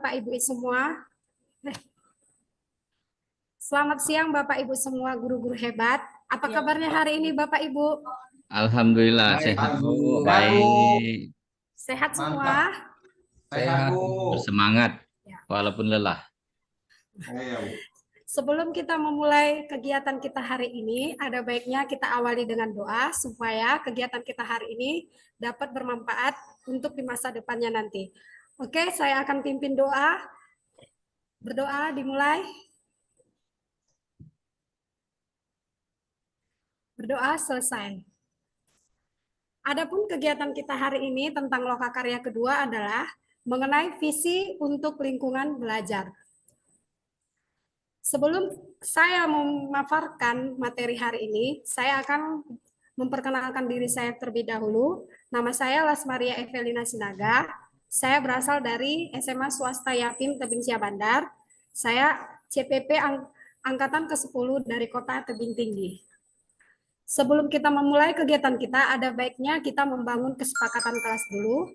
Bapak Ibu semua. Selamat siang Bapak Ibu semua, guru-guru hebat. Apa kabarnya hari ini Bapak Ibu? Alhamdulillah sehat Bu, baik. Sehat semua? Sehat Bu. Bersemangat Ya. walaupun lelah. Sebelum kita memulai kegiatan kita hari ini, ada baiknya kita awali dengan doa supaya kegiatan kita hari ini dapat bermanfaat untuk di masa depannya nanti. Oke, saya akan pimpin doa. Berdoa dimulai. Berdoa selesai. Adapun kegiatan kita hari ini tentang lokakarya kedua adalah mengenai visi untuk lingkungan belajar. Sebelum saya memaparkan materi hari ini, saya akan memperkenalkan diri saya terlebih dahulu. Nama saya Lasmaria Evelina Sinaga. Saya berasal dari SMA Swasta Yatim Tebing Syah Bandar. Saya CPP Angkatan ke-10 dari Kota Tebing Tinggi. Sebelum kita memulai kegiatan kita, ada baiknya kita membangun kesepakatan kelas dulu.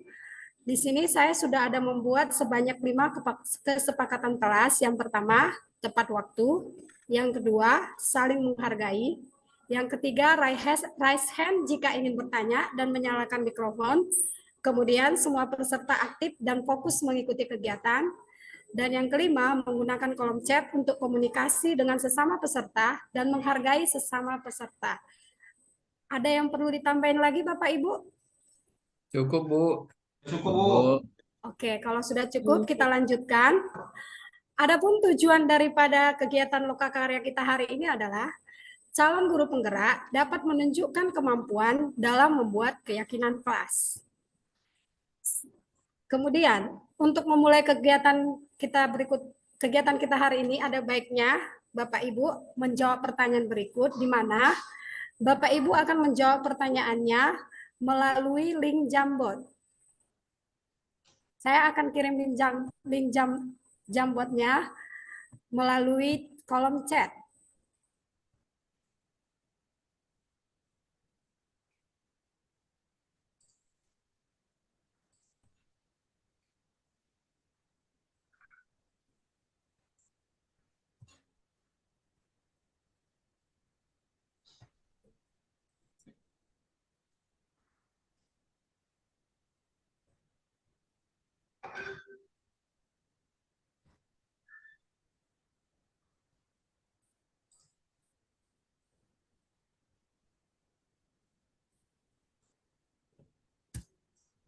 Di sini saya sudah ada membuat sebanyak 5 kesepakatan kelas. Yang pertama, tepat waktu. Yang kedua, saling menghargai. Yang ketiga, raise hand jika ingin bertanya dan menyalakan mikrofon. Kemudian semua peserta aktif dan fokus mengikuti kegiatan. Dan yang kelima, menggunakan kolom chat untuk komunikasi dengan sesama peserta dan menghargai sesama peserta. Ada yang perlu ditambahin lagi Bapak Ibu? Cukup Bu. Cukup Bu. Oke, kalau sudah cukup kita lanjutkan. Adapun tujuan daripada kegiatan lokakarya kita hari ini adalah calon guru penggerak dapat menunjukkan kemampuan dalam membuat keyakinan kelas. Kemudian, untuk memulai kegiatan kita hari ini, ada baiknya Bapak Ibu menjawab pertanyaan berikut, di mana Bapak Ibu akan menjawab pertanyaannya melalui link Jamboard. Saya akan kirim link Jamboardnya melalui kolom chat.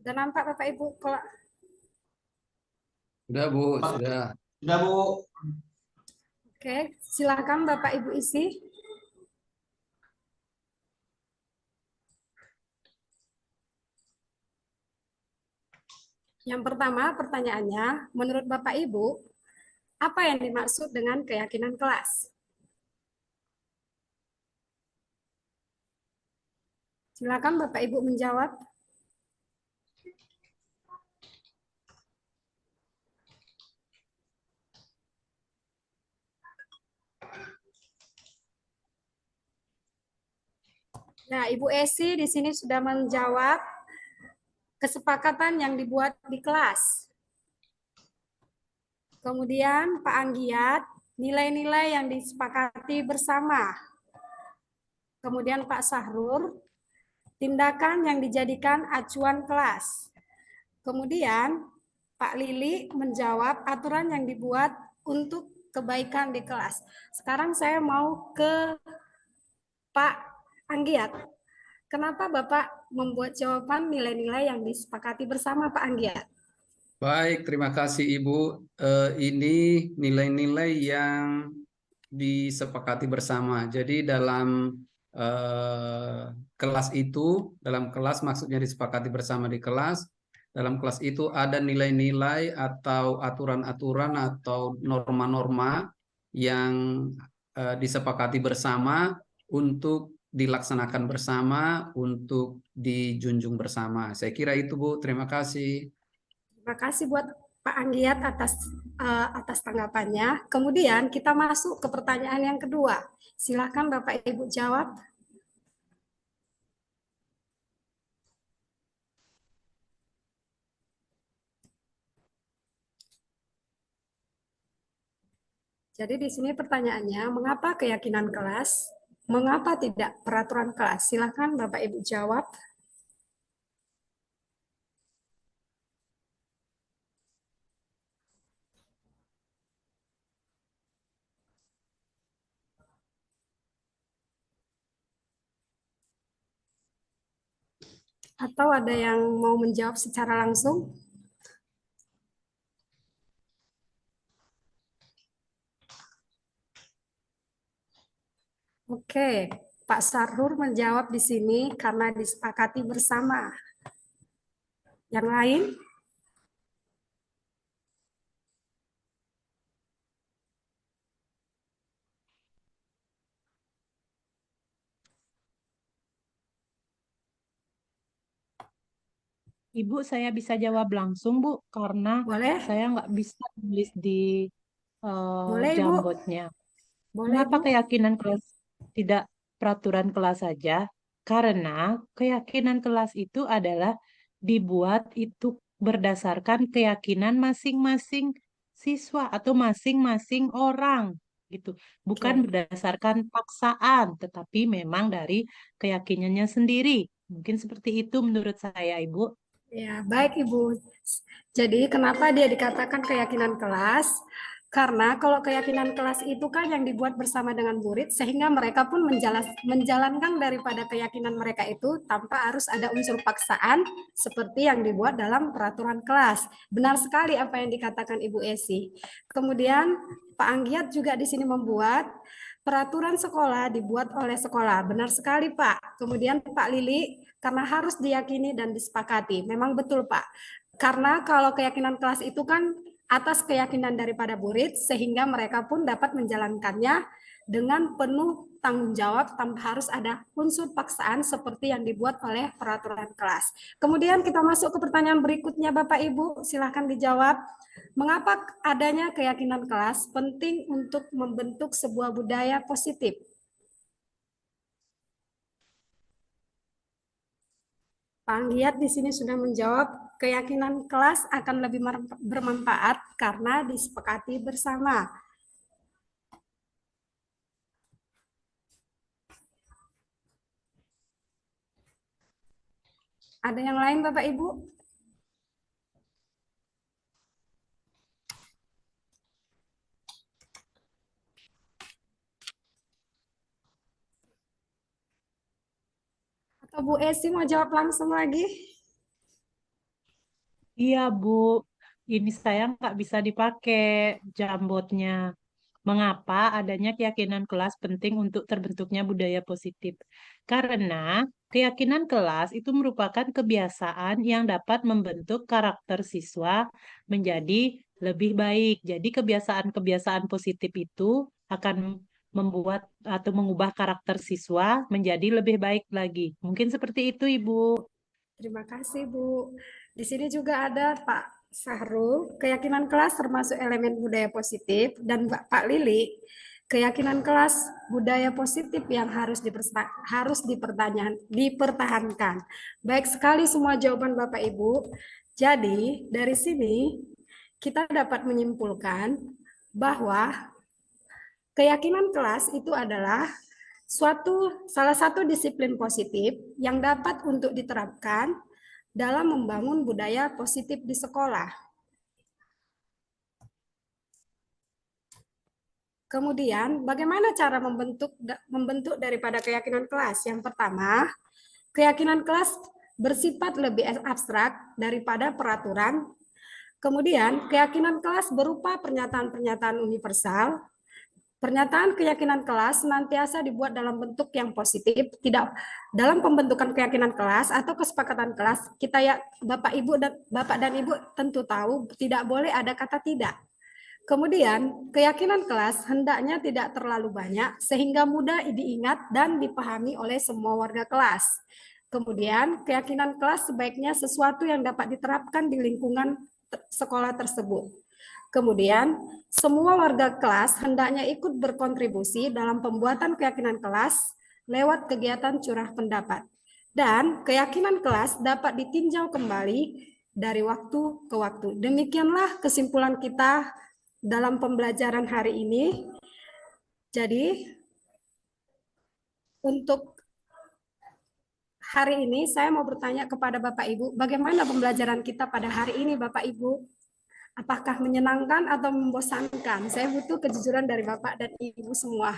Sudah nampak Bapak Ibu? Sudah Bu, sudah. Sudah Bu. Oke, silakan Bapak Ibu isi. Yang pertama pertanyaannya, menurut Bapak Ibu, apa yang dimaksud dengan keyakinan kelas? Silakan Bapak Ibu menjawab. Nah, Ibu Esi di sini sudah menjawab kesepakatan yang dibuat di kelas. Kemudian Pak Anggiat, nilai-nilai yang disepakati bersama. Kemudian Pak Sahrur, tindakan yang dijadikan acuan kelas. Kemudian Pak Lili menjawab aturan yang dibuat untuk kebaikan di kelas. Sekarang saya mau ke Pak Anggiat. Kenapa Bapak membuat jawaban nilai-nilai yang disepakati bersama Pak Anggiat? Baik, terima kasih Ibu. Ini nilai-nilai yang disepakati bersama. Jadi dalam kelas itu, dalam kelas maksudnya disepakati bersama di kelas. Dalam kelas itu ada nilai-nilai atau aturan-aturan atau norma-norma yang disepakati bersama untuk dilaksanakan bersama, untuk dijunjung bersama. Saya kira itu Bu, terima kasih. Terima kasih buat Pak Anggiat atas tanggapannya. Kemudian kita masuk ke pertanyaan yang kedua. Silakan Bapak Ibu jawab. Jadi di sini pertanyaannya, mengapa keyakinan kelas? Mengapa tidak peraturan kelas? Silakan Bapak Ibu jawab. Atau ada yang mau menjawab secara langsung? Oke, Pak Sarhur menjawab di sini karena disepakati bersama. Yang lain? Ibu, saya bisa jawab langsung, Bu, karena Boleh? saya nggak bisa tulis di Boleh, Ibu? jambotnya. Boleh, Mengapa Bu? keyakinan kelas tidak peraturan kelas saja? Karena keyakinan kelas itu adalah dibuat itu berdasarkan keyakinan masing-masing siswa atau masing-masing orang gitu. Bukan Oke. berdasarkan paksaan, tetapi memang dari keyakinannya sendiri. Mungkin seperti itu menurut saya, Ibu. Ya, baik Ibu. Jadi kenapa dia dikatakan keyakinan kelas? Karena kalau keyakinan kelas itu kan yang dibuat bersama dengan murid sehingga mereka pun menjalankan daripada keyakinan mereka itu tanpa harus ada unsur paksaan seperti yang dibuat dalam peraturan kelas. Benar sekali apa yang dikatakan Ibu Esi. Kemudian Pak Anggiat juga di sini membuat peraturan sekolah dibuat oleh sekolah. Benar sekali Pak. Kemudian Pak Lili, karena harus diyakini dan disepakati. Memang betul Pak. Karena kalau keyakinan kelas itu kan atas keyakinan daripada murid, sehingga mereka pun dapat menjalankannya dengan penuh tanggung jawab tanpa harus ada unsur paksaan seperti yang dibuat oleh peraturan kelas. Kemudian kita masuk ke pertanyaan berikutnya Bapak Ibu, silahkan dijawab. Mengapa adanya keyakinan kelas penting untuk membentuk sebuah budaya positif? Pak Anggiat di sini sudah menjawab, keyakinan kelas akan lebih bermanfaat karena disepakati bersama. Ada yang lain Bapak Ibu? Atau Bu Esi mau jawab langsung lagi? Iya, Bu. Ini saya nggak bisa dipakai jambotnya. Mengapa adanya keyakinan kelas penting untuk terbentuknya budaya positif? Karena keyakinan kelas itu merupakan kebiasaan yang dapat membentuk karakter siswa menjadi lebih baik. Jadi kebiasaan-kebiasaan positif itu akan membuat atau mengubah karakter siswa menjadi lebih baik lagi. Mungkin seperti itu, Ibu. Terima kasih Bu. Di sini juga ada Pak Sahrul, keyakinan kelas termasuk elemen budaya positif, dan Pak Lili, keyakinan kelas budaya positif yang harus dipertahankan. Baik sekali semua jawaban Bapak Ibu. Jadi dari sini kita dapat menyimpulkan bahwa keyakinan kelas itu adalah salah satu disiplin positif yang dapat untuk diterapkan dalam membangun budaya positif di sekolah. Kemudian, bagaimana cara membentuk daripada keyakinan kelas? Yang pertama, keyakinan kelas bersifat lebih abstrak daripada peraturan. Kemudian, keyakinan kelas berupa pernyataan-pernyataan universal. Pernyataan keyakinan kelas senantiasa dibuat dalam bentuk yang positif, tidak dalam pembentukan keyakinan kelas atau kesepakatan kelas. Kita ya Bapak dan Ibu tentu tahu tidak boleh ada kata tidak. Kemudian, keyakinan kelas hendaknya tidak terlalu banyak sehingga mudah diingat dan dipahami oleh semua warga kelas. Kemudian, keyakinan kelas sebaiknya sesuatu yang dapat diterapkan di lingkungan sekolah tersebut. Kemudian, semua warga kelas hendaknya ikut berkontribusi dalam pembuatan keyakinan kelas lewat kegiatan curah pendapat. Dan keyakinan kelas dapat ditinjau kembali dari waktu ke waktu. Demikianlah kesimpulan kita dalam pembelajaran hari ini. Jadi, untuk hari ini saya mau bertanya kepada Bapak Ibu, bagaimana pembelajaran kita pada hari ini Bapak Ibu? Apakah menyenangkan atau membosankan? Saya butuh kejujuran dari Bapak dan Ibu semua.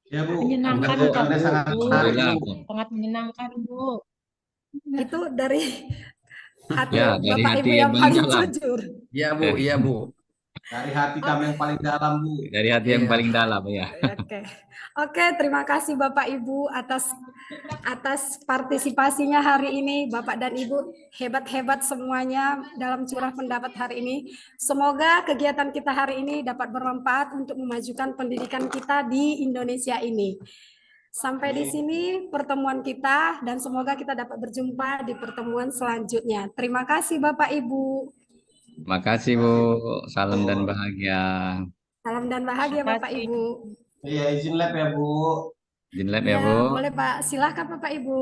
Ya Bu, Menyenangkan, pembelajarannya Bu. sangat menarik Alhamdulillah, Bu. Bu. Sangat menyenangkan, Bu. Itu dari hati Ya, dari Bapak hati Ibu yang yang paling paling dalam. jujur. Iya Bu, iya Bu. Dari hati kami yang paling dalam Bu. Dari hati yang Iya. paling dalam, ya. Oke, oke, terima kasih Bapak Ibu atas partisipasinya hari ini. Bapak dan Ibu hebat-hebat semuanya dalam curah pendapat hari ini. Semoga kegiatan kita hari ini dapat bermanfaat untuk memajukan pendidikan kita di Indonesia ini. Sampai di sini pertemuan kita dan semoga kita dapat berjumpa di pertemuan selanjutnya. Terima kasih Bapak Ibu. Makasih, Bu. Salam dan bahagia. Salam dan bahagia Terima Bapak kasih. Ibu. Iya, izin lab ya Bu. Izin lab ya, Ya, Bu. boleh Pak. Silakan Bapak Ibu.